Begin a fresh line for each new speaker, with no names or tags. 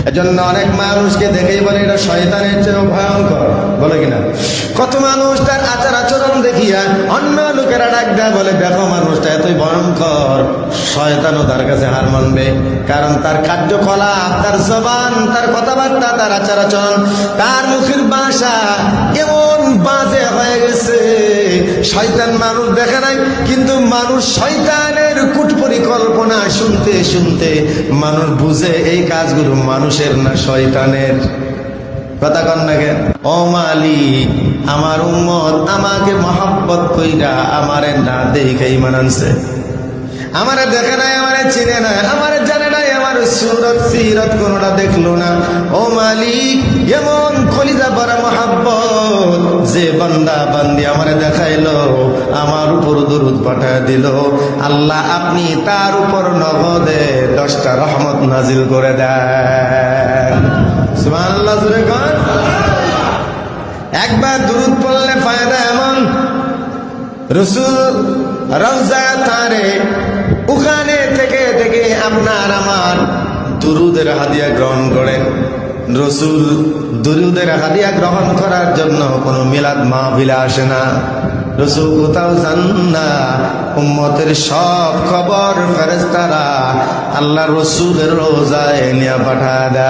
এজন্য অনেক মানুষকে দেখেই বলে এটা শয়তানের চেয়েও ভয়ঙ্কর, বলে কিনা? কত মানুষ তার আচার আচরণ দেখিয়া অন্য লোকেরা ডাক দেয়, বলে দেখো মানুষটা এতই ভয়ঙ্কর, শয়তানও তার কাছে হার মানবে। কারণ তার কার্যকলাপ, তার জবান, তার কথাবার্তা, তার আচার আচরণ, তার মুখের ভাষা এমন বাজে হয়ে গেছে। শয়তান মানুষ দেখে নাই, কিন্তু মানুষ শয়তানের কূট পরিকল্পনা শুনতে শুনতে মানুষ বুঝে এই কাজগুলো মানুষের না শয়তানের। কথা কন না কেন? ও মালিক, আমার উম্মত আমাকে মহব্বত কইরা আমারে না দেখেই মানানছে, আমারে দেখে নাই, আমারে চিনে নাই, আমারে জানে নাই, আমার সুরত সিরত কোনটা দেখলো না। ও মালিক, এমন খলিজা ভরা মহব্বত যে বান্দা বান্দি আমারে দেখাইলো, আমার উপর দরুদ পাঠায় দিল, আল্লাহ আপনি তার উপর নগদে 10টা রহমত নাজিল করে দেন। সুবহানাল্লাহ, জোরে কর। একবার দরুদ পড়লে ফায়দা এমন, রাসূল রওজা তারে ওখানে থেকে থেকে আপনার আমার দুরুদের হাদিয়া গ্রহণ করেন। রাসূল দুরুদের হাদিয়া গ্রহণ করার জন্য কোনো মিলাদ মাহফিলে আসে না। রাসূল কোথাও যান না, উম্মতের সব খবর ফেরেশতারা আল্লাহ রাসূলের রওজায় নিয়ে পাঠায় দেয়।